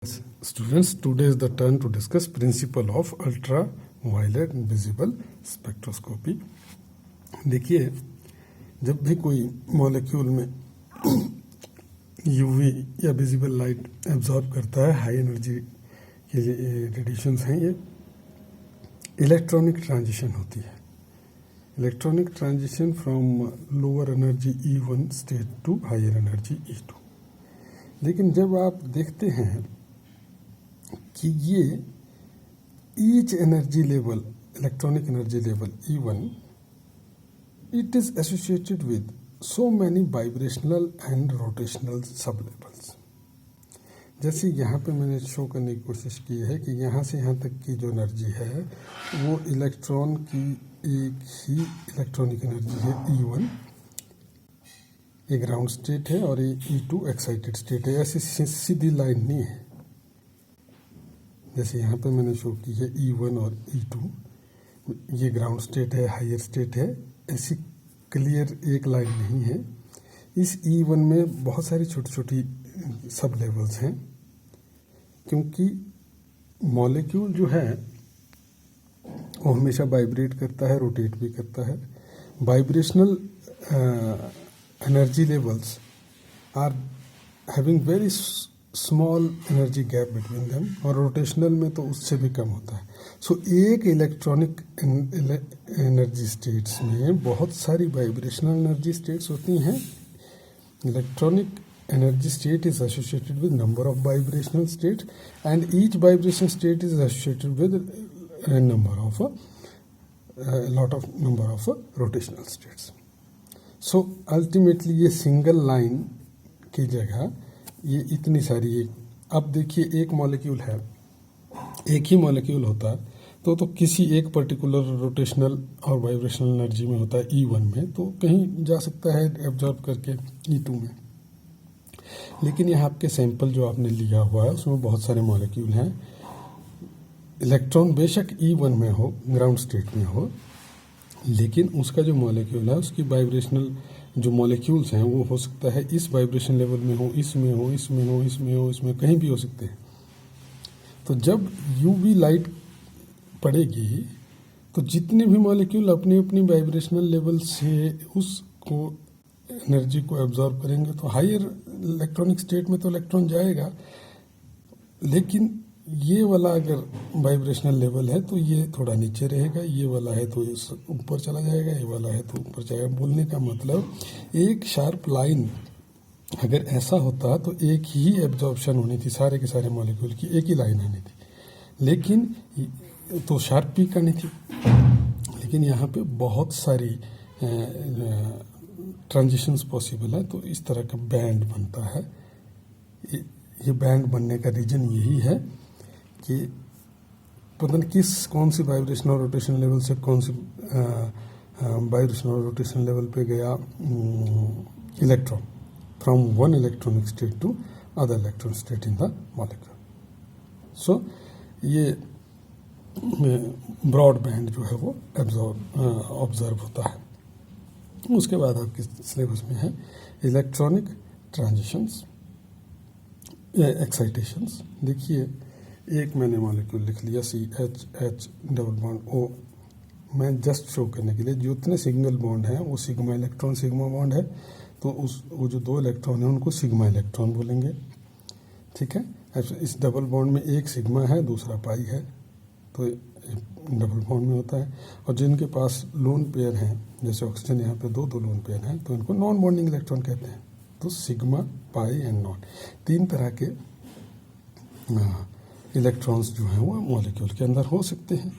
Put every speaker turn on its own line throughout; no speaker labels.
Students, today is the turn to discuss principle of ultraviolet visible spectroscopy. देखिए, जब भी कोई मॉलिक्यूल में यूवी या विजिबल लाइट एब्जॉर्ब करता है, हाई एनर्जी के रेडिएशंस हैं ये, इलेक्ट्रॉनिक ट्रांजिशन होती है. Electronic transition from lower energy E1 state to higher energy E2. लेकिन जब आप देखते हैं कि ये each energy level, electronic energy level E1, it is associated with so many vibrational and rotational sublevels. जैसे यहाँ पे मैंने शो करने की कोशिश की है कि यहाँ से यहाँ तक की जो एनर्जी है वो इलेक्ट्रॉन की एक ही इलेक्ट्रॉनिक एनर्जी है E1, ये ग्राउंड स्टेट है, और ये E2 एक्साइटेड स्टेट है. ऐसी सीधी लाइन नहीं है. जैसे यहाँ पे मैंने शो की है E1 और E2, ये ग्राउंड स्टेट है, हायर स्टेट है, ऐसी क्लियर एक लाइन नहीं है. इस E1 में बहुत सारी छोटी छोटी सब लेवल्स हैं, क्योंकि मॉलिक्यूल जो है वो हमेशा वाइब्रेट करता है, रोटेट भी करता है. Vibrational energy levels are having very small energy gap between them, और रोटेशनल में तो उससे भी कम होता है. सो एक इलेक्ट्रॉनिक एनर्जी स्टेट्स में बहुत सारी वाइब्रेशनल एनर्जी स्टेट्स होती हैं. Electronic energy state is associated with number of vibrational state, and each vibration state is associated with number of number of rotational states. So ultimately ये single line की जगह ये इतनी सारी, अब देखिए एक मॉलिक्यूल है, एक ही मॉलिक्यूल होता तो किसी एक पर्टिकुलर रोटेशनल और वाइब्रेशनल एनर्जी में होता है E1 में, तो कहीं जा सकता है एब्जॉर्ब करके E2 में. लेकिन यहाँ आपके सैंपल जो आपने लिया हुआ है उसमें बहुत सारे मॉलिक्यूल हैं. इलेक्ट्रॉन बेशक E1 में हो, ग्राउंड स्टेट में हो, लेकिन उसका जो मॉलिक्यूल है उसकी वाइब्रेशनल जो मॉलिक्यूल्स हैं वो हो सकता है इस वाइब्रेशन लेवल में हो, इसमें हो, इसमें हो, इसमें हो, इसमें कहीं भी हो सकते हैं. तो जब यूवी लाइट पड़ेगी तो जितने भी मॉलिक्यूल अपनी अपनी वाइब्रेशनल लेवल से उसको एनर्जी को एब्जॉर्ब करेंगे, तो हायर इलेक्ट्रॉनिक स्टेट में तो इलेक्ट्रॉन जाएगा, लेकिन ये वाला अगर वाइब्रेशनल लेवल है तो ये थोड़ा नीचे रहेगा, ये वाला है तो ऊपर चला जाएगा, ये वाला है तो ऊपर जाएगा. बोलने का मतलब एक शार्प लाइन अगर ऐसा होता तो एक ही एब्जॉर्प्शन होनी थी, सारे के सारे मॉलिक्यूल की एक ही लाइन आनी थी, लेकिन तो शार्प पीक आनी थी. लेकिन यहाँ पे बहुत सारी ट्रांजिशंस पॉसिबल है, तो इस तरह का बैंड बनता है. ये बैंड बनने का रीज़न यही है कि पता नहीं कौन सी वाइब्रेशनल रोटेशन लेवल से कौन सी वाइब्रेशनल रोटेशन लेवल पे गया electron, from one electronic state to other electronic state in the molecule. So ये ब्रॉड बैंड जो है वो ऑब्जर्व होता है. उसके बाद आपके सिलेबस में है इलेक्ट्रॉनिक ट्रांजिशंस, एक्साइटेशंस. देखिए, एक मैंने मॉलिक्यूल लिख लिया CH डबल बॉन्ड O. मैं जस्ट शो करने के लिए जितने सिग्नल बॉन्ड हैं वो सिग्मा इलेक्ट्रॉन सिग्मा बॉन्ड है, तो वो जो दो इलेक्ट्रॉन हैं उनको सिग्मा इलेक्ट्रॉन बोलेंगे. ठीक है. इस डबल बॉन्ड में एक सिग्मा है, दूसरा पाई है, तो डबल बॉन्ड में होता है. और जिनके पास लोन पेयर हैं, जैसे ऑक्सीजन यहाँ पे दो लोन पेयर हैं, तो इनको नॉन बॉन्डिंग इलेक्ट्रॉन कहते हैं. तो सिग्मा, पाई एंड नॉन, तीन तरह के इलेक्ट्रॉन्स जो हैं वो मॉलिक्यूल के अंदर हो सकते हैं.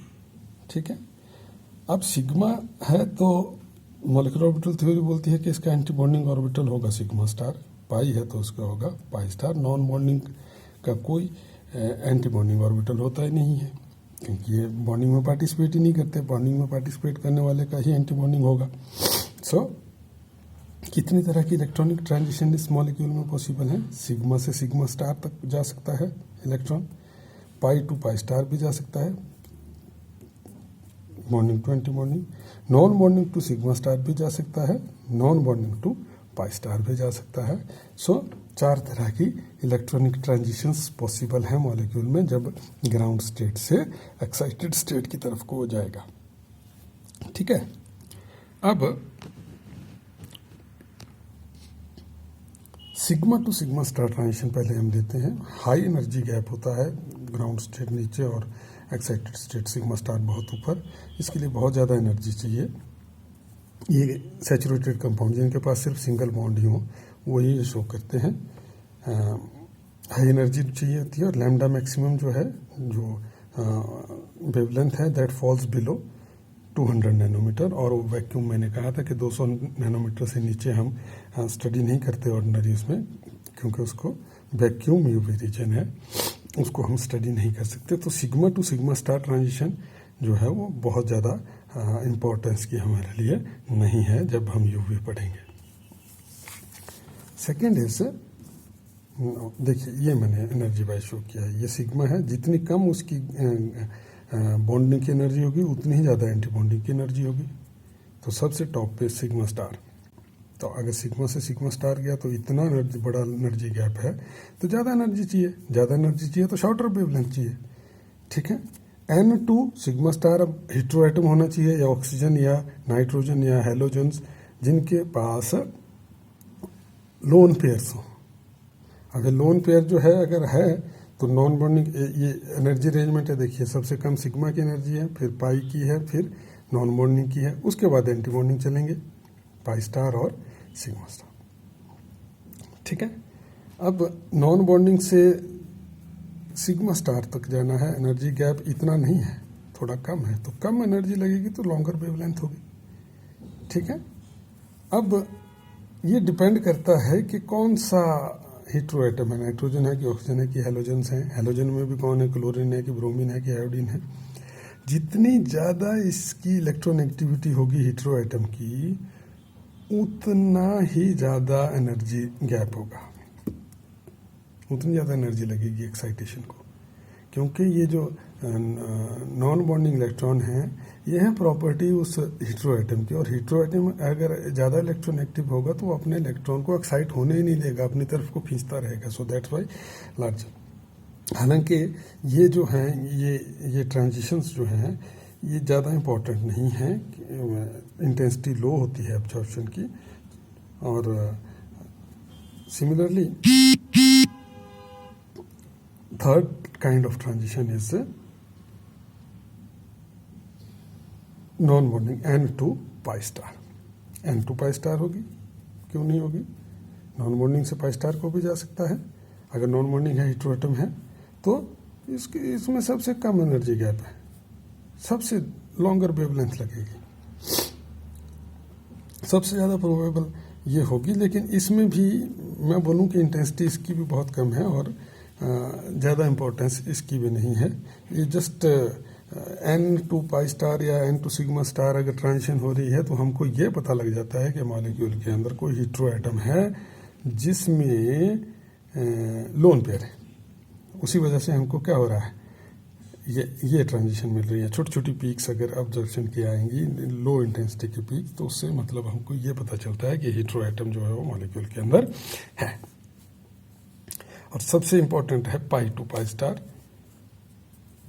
ठीक है. अब सिग्मा है तो मॉलिक्यूलर ऑर्बिटल थ्योरी बोलती है कि इसका एंटी बॉन्डिंग ऑर्बिटल होगा सिग्मा स्टार. पाई है तो उसका होगा पाई स्टार. नॉन बॉन्डिंग का कोई एंटी बॉन्डिंग ऑर्बिटल होता ही नहीं है, क्योंकि ये बॉन्डिंग में पार्टिसिपेट ही नहीं करते. बॉन्डिंग में पार्टिसिपेट करने वाले का ही एंटी बॉन्डिंग होगा. सो कितनी तरह की इलेक्ट्रॉनिक ट्रांजिशन इस मॉलिक्यूल में पॉसिबल है. सिग्मा से सिग्मा स्टार तक जा सकता है electron, pi to pi star भी जा सकता है, bonding to anti bonding. Non bonding to sigma star भी जा सकता है, non bonding to pi star भी जा सकता है. सो 4 तरह की इलेक्ट्रॉनिक ट्रांजिशंस पॉसिबल हैं मॉलिक्यूल में जब ग्राउंड स्टेट से एक्साइटेड स्टेट की तरफ को हो जाएगा। ठीक है, अब sigma to sigma star transition पहले हम लेते हैं। हाई एनर्जी गैप होता है, ग्राउंड स्टेट नीचे और एक्साइटेड स्टेट सिग्मा स्टार बहुत ऊपर। इसके लिए बहुत ज़्यादा एनर्जी चाहिए। ये सैचुरेटेड कंपाउंड जिनके पास सिर्फ सिंगल बॉन्ड ही हो वही ये शो करते हैं। हाई एनर्जी चाहिए होती है और लैम्डा मैक्सिमम जो है, जो वेवलेंथ है, दैट फॉल्स बिलो 200 नैनोमीटर। और वो वैक्यूम मैंने कहा था कि 200 नैनोमीटर से नीचे हम स्टडी नहीं करते ऑर्डिनरी उसमें, क्योंकि उसको वैक्यूम यूवी रीजन है, उसको हम स्टडी नहीं कर सकते। तो sigma to sigma star transition जो है वो बहुत ज़्यादा इम्पोर्टेंस की हमारे लिए नहीं है जब हम यूवी पढ़ेंगे। सेकेंड इज, देखिए ये मैंने एनर्जी वाइज शो किया है, ये सिग्मा है, जितनी कम उसकी बॉन्डिंग की एनर्जी होगी उतनी ही ज़्यादा एंटी बॉन्डिंग की एनर्जी होगी। तो सबसे टॉप पे सिग्मा स्टार। तो अगर सिग्मा से सिग्मा स्टार गया तो इतना बड़ा एनर्जी गैप है तो ज़्यादा एनर्जी चाहिए, ज़्यादा एनर्जी चाहिए तो शॉर्टर वेवलेंथ चाहिए। ठीक है, N2 सिग्मा स्टार अब हीट्रो एटम होना चाहिए, या ऑक्सीजन या नाइट्रोजन या हेलोजन्स जिनके पास लोन पेयर्स हो। अगर लोन पेयर जो है अगर है तो नॉन बॉन्डिंग, ये एनर्जी अरेंजमेंट है, देखिए सबसे कम सिग्मा की एनर्जी है, फिर पाई की है, फिर नॉन बॉन्डिंग की है, उसके बाद एंटी बॉन्डिंग चलेंगे, पाई स्टार और सिग्मा स्टार। ठीक है, अब नॉन बॉन्डिंग से सिग्मा स्टार तक जाना है, एनर्जी गैप इतना नहीं है, थोड़ा कम है, तो कम एनर्जी लगेगी तो लॉन्गर वेवलेंथ होगी। ठीक है, अब ये डिपेंड करता है कि कौन सा हीट्रो एटम है, नाइट्रोजन है कि ऑक्सीजन है कि हेलोजन्स हैं, हेलोजन में भी कौन है, क्लोरीन है कि ब्रोमीन है कि आयोडीन है। जितनी ज़्यादा इसकी इलेक्ट्रोनेगेटिविटी होगी हीट्रो एटम की, उतना ही ज़्यादा एनर्जी गैप होगा, उतनी ज़्यादा एनर्जी लगेगी एक्साइटेशन को, क्योंकि ये जो नॉन बॉन्डिंग इलेक्ट्रॉन हैं ये है प्रॉपर्टी उस हीट्रो एटम की, और हीट्रो एटम अगर ज़्यादा इलेक्ट्रोनेगेटिव होगा तो वो अपने इलेक्ट्रॉन को एक्साइट होने ही नहीं देगा, अपनी तरफ को खींचता रहेगा। So that's why large. हालांकि ये जो हैं ये ट्रांजिशंस जो हैं ये ज़्यादा इम्पोर्टेंट नहीं है, इंटेंसिटी लो होती है एब्जॉर्प्शन की। और similarly third kind of transition is non bonding N2 pi star. N2 pi star होगी, क्यों नहीं होगी, नॉन बॉन्डिंग से पाई स्टार को भी जा सकता है। अगर नॉन बॉन्डिंग है, हीट्रो एटम है, तो इसमें सबसे कम एनर्जी गैप है, सबसे लॉन्गर वेवलेंथ लगेगी, सबसे ज़्यादा प्रोबेबल ये होगी। लेकिन इसमें भी मैं बोलूँ कि इंटेंसिटी इसकी भी बहुत कम है और ज़्यादा इम्पोर्टेंस इसकी भी नहीं है। ये जस्ट N2 पाई स्टार या N2 सिग्मा स्टार अगर ट्रांजिशन हो रही है तो हमको ये पता लग जाता है कि मॉलिक्यूल के अंदर कोई हीट्रो एटम है जिसमें लोन पेयर है। उसी वजह से हमको क्या हो रहा है, ये ट्रांजिशन मिल रही है। छोटी छोटी पीक्स अगर ऑब्जर्वेशन की आएंगी, लो इंटेंसिटी की पीक, तो उससे मतलब हमको ये पता चलता है कि हीट्रो एटम जो है वो मॉलिक्यूल के अंदर है। और सबसे इंपॉर्टेंट है पाई टू पाई स्टार।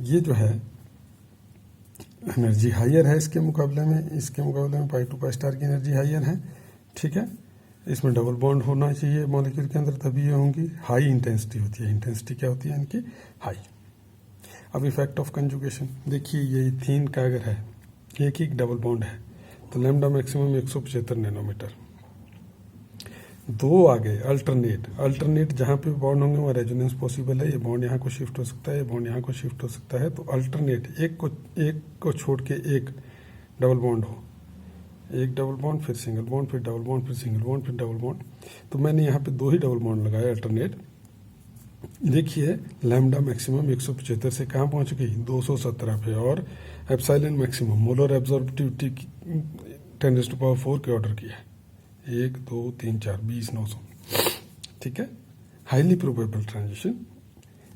ये जो है एनर्जी हाइयर है इसके मुकाबले में पाई टू पाई स्टार की एनर्जी हाइयर है। ठीक है, इसमें डबल बॉन्ड होना चाहिए मॉलिक्यूल के अंदर, तभी ये होंगी। हाई इंटेंसिटी होती है, इंटेंसिटी क्या होती है इनकी, हाई। अब इफेक्ट ऑफ कंजुगेशन देखिए, ये इथीन का अगर है एक ही डबल बॉन्ड है तो लैम्डा मैक्सिमम 175 नैनोमीटर। दो आ गए अल्टरनेट जहाँ पे बॉन्ड होंगे वहाँ रेजोनेंस पॉसिबल है। ये बॉन्ड यहाँ को शिफ्ट हो सकता है, ये बॉन्ड यहाँ को शिफ्ट हो सकता है। तो अल्टरनेट एक को छोड़ के एक डबल बॉन्ड हो, एक डबल बॉन्ड फिर सिंगल बॉन्ड फिर डबल बॉन्ड फिर सिंगल बॉन्ड फिर डबल बॉन्ड। तो मैंने यहाँ पे दो ही डबल बॉन्ड लगाए अल्टरनेट। देखिए लैम्डा मैक्सिमम 175 से कहाँ पहुँच गई, 217 पे, और एप्सिलॉन मैक्सिमम मोलर एब्जॉर्बिविटी 10⁴ के ऑर्डर की है, 1 2 3 4 20 900। ठीक है, हाईली प्रोबेबल ट्रांजिशन।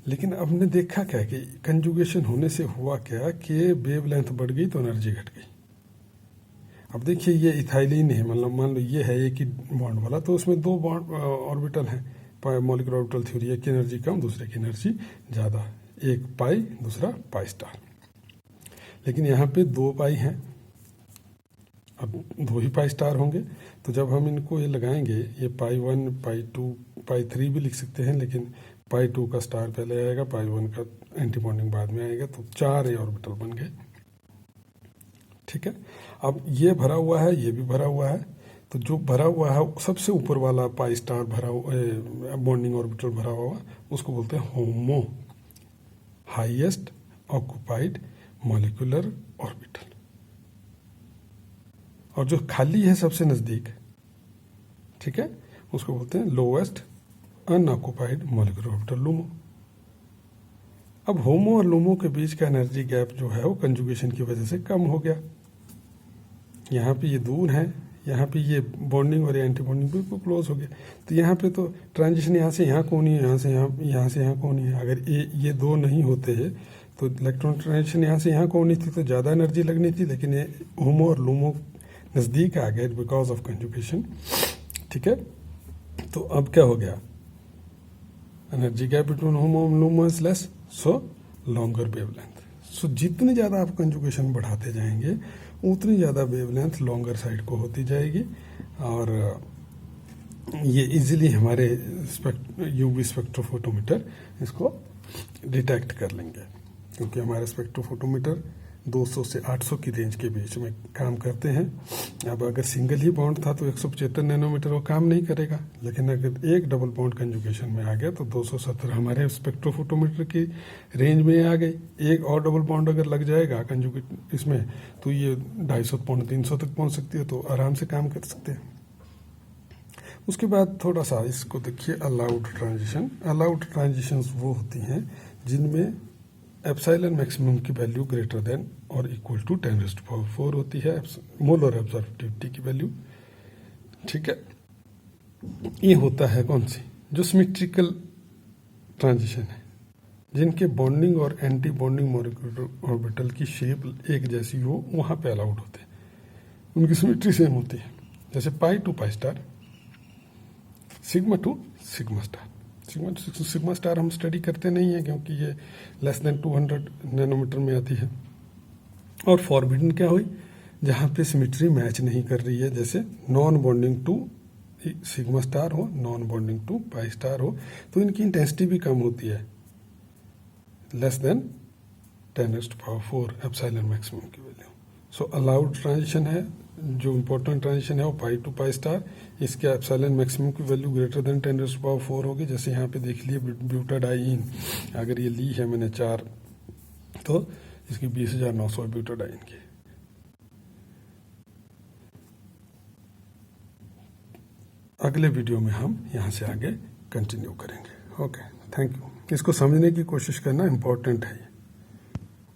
लेकिन अब ने देखा क्या कि कंजुगेशन होने से हुआ क्या कि वेवलेंथ बढ़ गई तो एनर्जी घट गई। अब देखिए ये इथाइलिन है, मतलब मान लो ये है एक ही बॉन्ड वाला, तो उसमें दो बॉन्ड ऑर्बिटल हैं, मॉलिक्यूलर ऑर्बिटल थ्योरी, एक की एनर्जी कम, दूसरे की एनर्जी ज़्यादा, एक पाई दूसरा पाई स्टार। लेकिन यहाँ पे 2 पाई हैं, अब 2 ही पाई स्टार होंगे, तो जब हम इनको ये लगाएंगे, ये पाई 1, पाई 2, पाई 3 भी लिख सकते हैं, लेकिन पाई 2 का स्टार पहले आएगा, पाई 1 का एंटी बॉन्डिंग बाद में आएगा, तो 4 ऑर्बिटल बन गए। ठीक है, अब ये भरा हुआ है, ये भी भरा हुआ है, तो जो भरा हुआ है सबसे ऊपर वाला पाई स्टार भरा बॉन्डिंग ऑर्बिटल भरा हुआ, उसको बोलते हैं होमो, हाईएस्ट ऑक्युपाइड मॉलिक्यूलर ऑर्बिटल। और जो खाली है सबसे नजदीक, ठीक है, उसको बोलते हैं lowest unoccupied molecular orbital, LUMO. अब होमो और लूमो के बीच का एनर्जी गैप जो है वो कंजुगेशन की वजह से कम हो गया। यहाँ पे ये दूर है, यहाँ पे ये बॉन्डिंग और एंटी बॉन्डिंग बिल्कुल क्लोज हो गया, तो यहाँ पे तो ट्रांजिशन यहाँ से यहाँ को नहीं है, यहाँ से यहाँ को नहीं है। अगर ये 2 नहीं होते हैं तो इलेक्ट्रॉन ट्रांजिशन यहाँ से यहाँ को होनी थी, तो ज़्यादा एनर्जी लगनी थी, लेकिन ये होमो और लूमो नज़दीक आ गए बिकॉज ऑफ कंजुगेशन। ठीक है, तो अब क्या हो गया, एनर्जी गैप बिटवीन होमो और LUMO is less, so longer wavelength. So जितनी ज़्यादा आप कंजुगेशन बढ़ाते जाएंगे उतनी ज़्यादा वेवलेंथ लॉन्गर साइड को होती जाएगी, और ये इजीली हमारे यूवी स्पेक्ट्रोफोटोमीटर इसको डिटेक्ट कर लेंगे, क्योंकि हमारे स्पेक्ट्रोफोटोमीटर 200 से 800 की रेंज के बीच में काम करते हैं। अब अगर सिंगल ही बॉन्ड था तो 175 नैनोमीटर वो काम नहीं करेगा, लेकिन अगर एक डबल बॉन्ड कंजुगेशन में आ गया तो 270 हमारे स्पेक्ट्रोफोटोमीटर की रेंज में आ गई। एक और डबल बॉन्ड अगर लग जाएगा कंजुगेट इसमें तो ये 250 पौने 300 तक पहुंच सकती है, तो आराम से काम कर सकते हैं। उसके बाद थोड़ा सा इसको देखिए, अलाउड ट्रांजिशन। अलाउड ट्रांजिशंस वो होती हैं जिनमें एप्सिलॉन मैक्सिमम की वैल्यू ग्रेटर देन और इक्वल टू 10⁴ होती है, मोलर एब्जॉर्बिविटी की वैल्यू। ठीक है, ये होता है कौन सी, जो सिमेट्रिकल ट्रांजिशन है, जिनके बॉन्डिंग और एंटी बॉन्डिंग मॉलिक्यूलर ऑर्बिटल की शेप एक जैसी हो, वहां पे अलाउड होते हैं, उनकी सिमेट्री सेम होती है। जैसे pi to pi star, sigma to sigma star. Sigma star हम स्टडी करते नहीं है क्योंकि ये लेस देन 200 नैनोमीटर में आती है। और फॉरबिडन क्या हुई, जहाँ पे सिमेट्री मैच नहीं कर रही है, जैसे non bonding to sigma star हो, non bonding to pi star हो, तो इनकी इंटेंसिटी भी कम होती है, लेस देन 10⁴ एप्सिलॉन मैक्सिमम की वैल्यू। सो अलाउड ट्रांजिशन है, जो इम्पोर्टेंट ट्रांजिशन है वो पाई टू पाई स्टार, इसके एप्सिलॉन मैक्सिमम की वैल्यू ग्रेटर देन 10⁴ होगी। जैसे यहाँ पे देख लिए ब्यूटाडाइन, अगर ये ली है मैंने 4, तो इसकी 20,900 ब्यूटाडाइन की। अगले वीडियो में हम यहाँ से आगे कंटिन्यू करेंगे। Okay, thank you. इसको समझने की कोशिश करना इम्पोर्टेंट है।